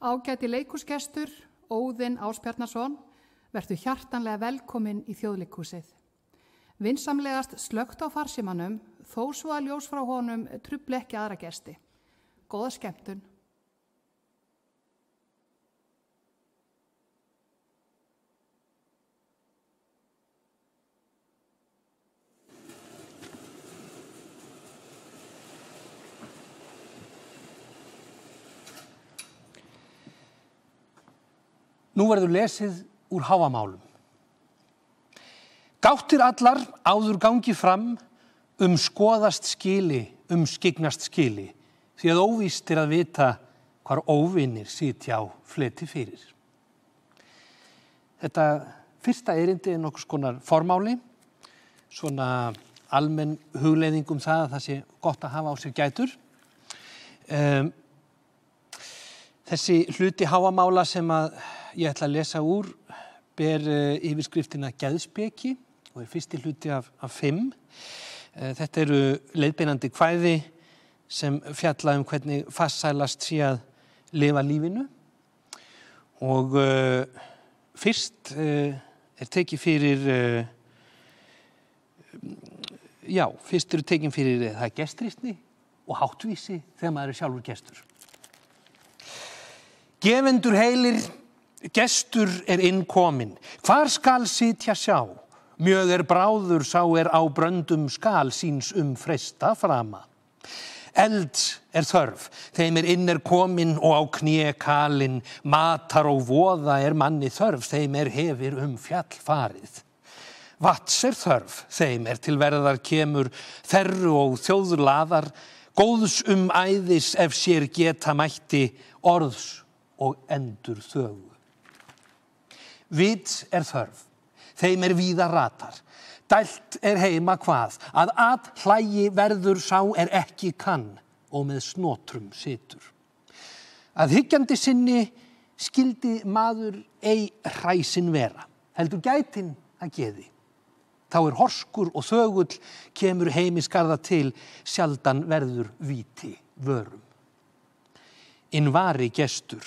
Ágæti leikhúsgestur, Óðinn Ásbjarnarson, vertu hjartanlega velkomin í Þjóðleikhúsið. Vinsamlegast slökkt á farsímanum, þó svo að ljós frá honum trufli ekki aðra gesti. Góða skemmtun. Nú verður lesið úr Hávamálum. Gáttir allar áður gangi fram, skoðast skili, skygnast skili, því að óvíst að vita hvar óvinir sitja á fleti fyrir. Þetta fyrsta erindi nokkurs konar formáli, svona almenn hugleiðing það að það sé gott að hafa á sér gætur. Þessi hluti Hávamála sem að ég ætla að lesa úr ber yfirskriftina Geðspeki og fyrsti hluti af 5. Þetta eru leiðbeinandi kvæði sem fjalla hvernig farsælast sé að lifa lífinu og fyrst tekið fyrir fyrst eru tekin fyrir það gestristni og háttvísi þegar maður sjálfur gestur. Gefendur heilir, gestur innkominn, hvar skal sitja sjá? Mjög bráður sá á bröndum skal síns freista frama. Elds þörf, þeim inn kominn og á kné kalinn, matar og voða manni þörf, þeim hefir fjall farið. Vats þörf, þeim til verðar kemur, þerru og þjóðlaðar, góðs æðis ef sér geta mætti, orðs og endur þögu. Vits þörf, þeim víða ratar, dælt heima hvað, að hlægi verður sá ekki kann og með snotrum situr. Að hyggjandi sinni skildi maður ei hræsin vera, heldur gætin að geði. Þá horskur og þögull kemur heimiskarða til, sjaldan verður víti vörum. Innvari gestur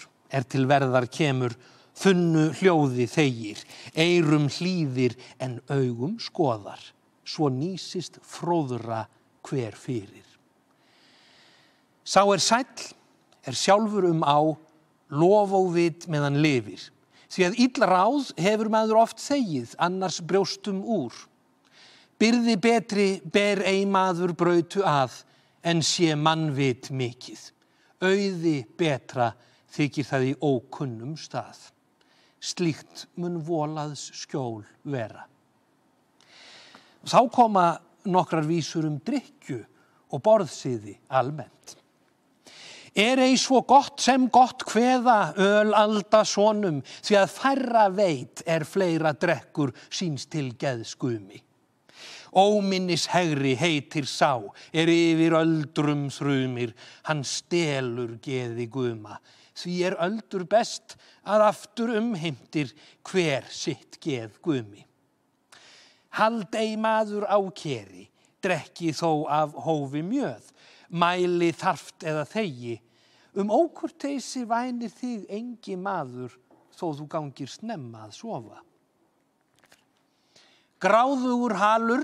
til verðar kemur, þunnu hljóði þegir, eyrum hlýðir en augum skoðar, svo nýsist fróðra hver fyrir. Sá sæll, sjálfur á, lofóvit meðan lifir, því að ill ráð hefur maður oft þegið, annars brjóstum úr. Byrði betri ber ei maður brautu að, en sé mannvit mikið. Auði betra þykir það í ókunnum stað. Slíkt mun volaðs skjól vera. Þá koma nokkrar vísur drykkju og borðsiði almennt. Ei svo gott sem gott kveða öl alda sonum, því að færra veit fleira drekkur síns til geðskumi. Óminnis hegri heitir sá, yfir öldrum þrumir, hann stelur geði guma, því öldur best að aftur heimtir hver sitt geð gumi. Hald ei maður á keri, drekki þó af hófi mjöð, mæli þarft eða þegi, ókurteisi vænir þig engi maður, þó þú gangir snemma að sofa. Gráðugur halur,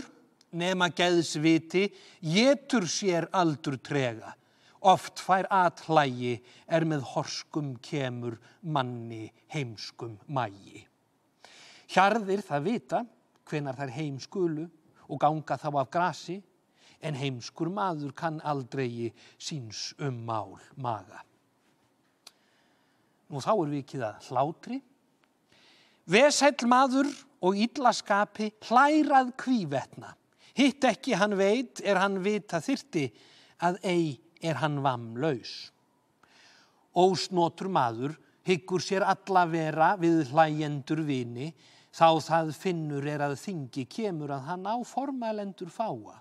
nema geðsviti, étur sér aldur trega, oft fær hlægi með horskum kemur manni heimskum mægi. Hjarðir það vita, hvenar þær heim skulu og ganga þá af grasi, en heimskur maður kann aldrei síns mál maga. Nú þá vikið að hlátri. Vesæll maður og illa skapi hlærað kvívetna. Hitt ekki hann veit hann vita þyrfti, að ei hann vammlaus. Ósnotur maður hyggur sér alla vera við hlæjendur vini, þá það finnur að þingi kemur að hann á formælendur fáa.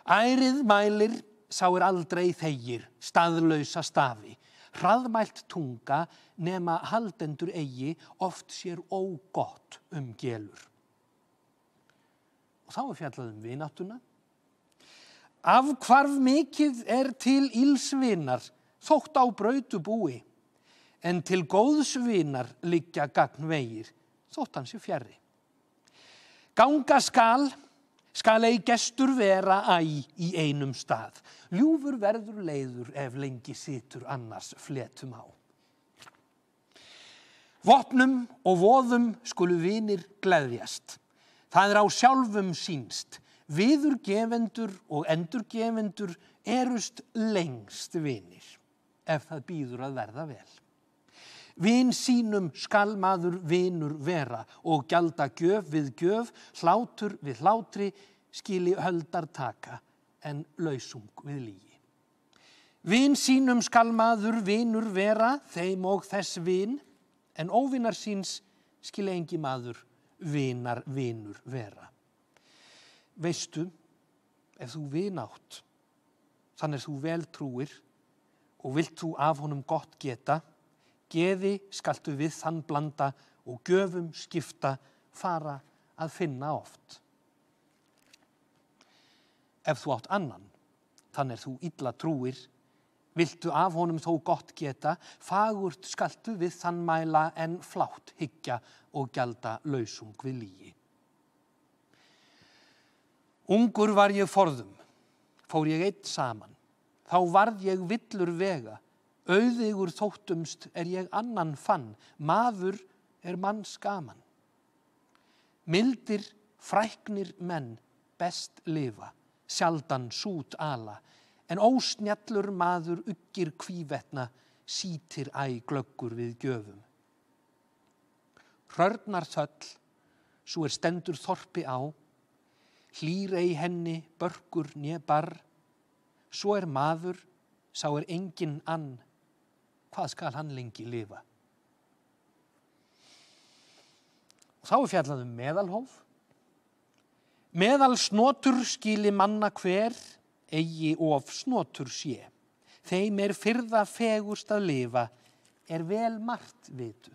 Ærið mælir sá aldrei þegir, staðlausa stafi, hraðmælt tunga nema haldendur eigi oft sér ógott gelur. Og þá fjallað vináttuna. Afhvarf mikið til ills vinar, þótt á brautu búi. en til góðs vinar liggja gagn vegir, þótt hann sé fjarri. Ganga skal ei gestur vera í einum stað. Ljúfur verður leiður ef lengi situr annars fletum á. Vopnum og voðum skulu vinir gleðjast. Það á sjálfum sýnst. Viðurgefendur og endurgefendur erust lengst vinir, ef það býður að verða vel. Vin sínum skal maður vinur vera og gjalda gjöf við gjöf, hlátur við hlátri, skili höldar taka en lausung við lygi. Vin sínum skal maður vinur vera, þeim og þess vin, en óvinar síns skili engi maður vinar vinur vera. Veistu, ef þú vin átt, þannig þú vel trúir og vilt þú af honum gott geta, geði skaltu við þann blanda og gjöfum skipta fara að finna oft. Ef þú átt annan, þannig þú illa trúir, viltu af honum þó gott geta, fagurt skaltu við þann mæla en flátt hyggja og gjalda lausung við lygi. Ungur var ég forðum, fór ég einn saman, þá varð ég villur vega, auðigur þóttumst ég annan fann, maður manns gaman. Mildir, fræknir menn best lifa, sjaldan sút ala, en ósnjallur maður uggir kvívetna, sítir glöggur við gjöfum. Hrörnar þöll, svo stendur þorpi á, hlýr ei henni börkur né barr, svo maður, sá enginn ann, hvað skal hann lengi lifa? Og þá fjallað meðalhóf. Meðal snotur skili manna hver, eigi of snotur sé. Þeim fyrða fegurst að lifa, vel margt vitu.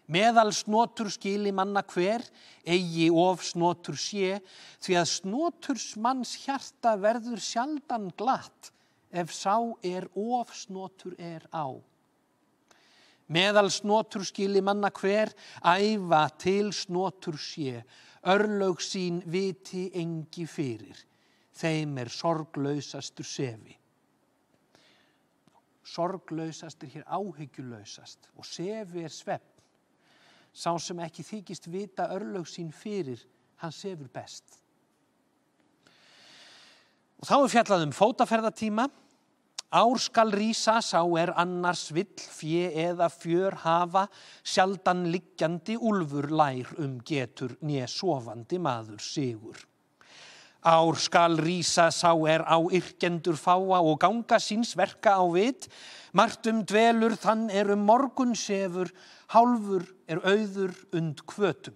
Meðal snotur skili manna hver, eigi of snotur sé, því að snoturs manns hjarta verður sjaldan glatt, ef sá of snotur á. Meðal snotur skili manna hver, æfa til snotur sé, örlög sín viti engi fyrir, þeim sorglausastur sefi. Sorglausast hér áhyggjulausast og sefi svefn. Sá sem ekki þykist vita örlög sín fyrir, hann sefur best. Og þá fjallað fótaferðatíma. Ár skal rísa, sá annars vill, fjö eða fjör hafa, sjaldan liggjandi úlfur lær getur, né sofandi maður sigur. Ár skal rísa, sá á yrkjendur fáa og ganga síns verka á vit, margt dvelur, þann morgun sefur, hálfur auður kvötum.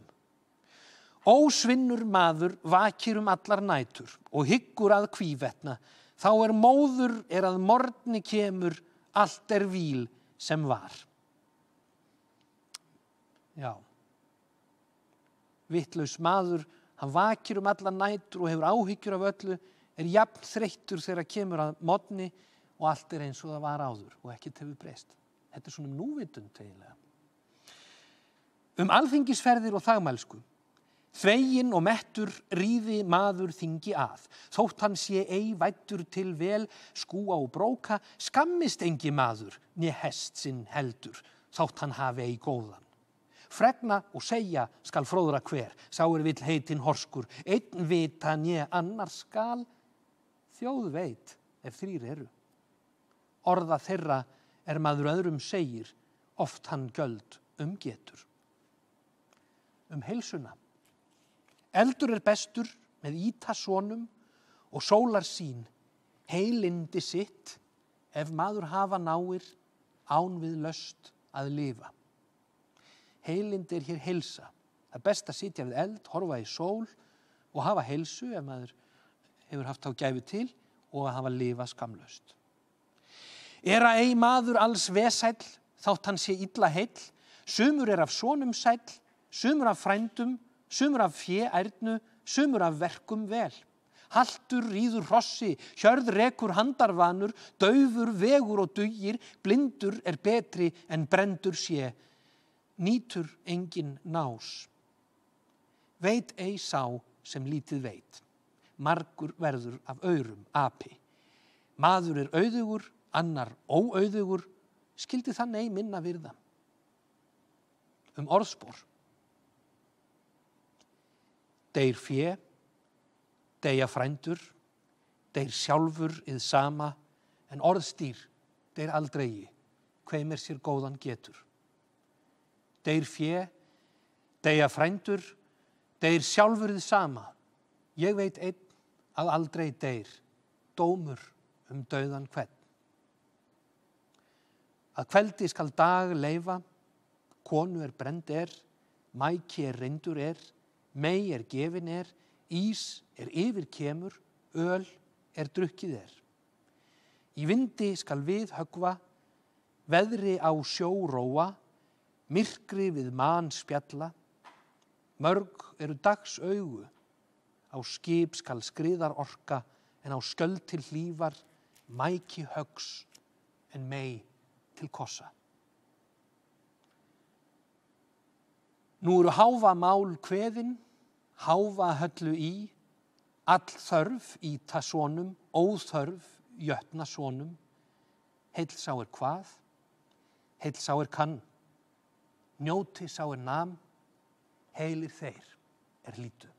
Ósvinnur maður vakir allar nætur og hyggur að kvívetna, þá móður að morgni kemur, allt víl sem var. Já. Vitlaus maður, hann vakir allar nætur og hefur áhyggjur af öllu, jafn þreyttur þegar kemur að morgni og allt eins og það var áður og ekkert hefur breyst. Þetta svona núvitund eiginlega. Alþingisferðir og þagmælsku. Þveginn og mettur ríði maður þingi að, þótt hann sé ei væddur til vel, skúa og bróka, skammist engi maður, né hest sinn heldur, þótt hann hafi ei góðan. Fregna og segja skal fróðra hver, sá vill heitin horskur, einn vita né annar skal, þjóð veit ef þrír eru. Orða þeirra maður öðrum segir, oft hann göld getur. Heilsuna. Eldur bestur með íta sonum og sólar sín, heilindi sitt, ef maður hafa náir, án við löst að lifa. Heilindi hér heilsa. Það best að sitja við eld, horfa í sól og hafa heilsu ef maður hefur haft þá gæfu til og að hafa lifa skamlaust. Ei maður alls vesæll, þátt hann sé illa heill, sumur af sonum sæll, sumur af frændum, sumur af fé ærnu, sumur af verkum vel. Haltur ríður hrossi, hjörð rekur handarvanur, daufur vegur og dugir, blindur er betri en brendur sé, nýtur engin nás. Veit ei sá sem lítið veit, margur verður af aurum api. Maður er auðugur, annar óauðugur, skyldi þann ei minna virða. Orðspor. Deyr fé, deyja frændur, deyr sjálfur ið sama, en orðstýr deyr aldrei, hveim sér góðan getur. Deyr fé, deyja frændur, deyr sjálfur ið sama, ég veit einn að aldrei deyr, dómur dauðan hvern. Að kveldi skal dag leyfa, konu er brend mæki er reyndur mey er gefin ís er yfir kemur, öl er drukkið Í vindi skal við höggva, veðri á sjó róa, myrkri við man spjalla, mörg eru dags augu, á skip skal skriðar orka, en á skjöld til hlífar, mæki höggs, en mey til kossa. Nú eru háfa mál kveðin, háfa höllu all þörf íta sonum, óþörf jötna sonum, heill sá hvað, heill sá kann, njóti sá nam, heilir þeir lítu.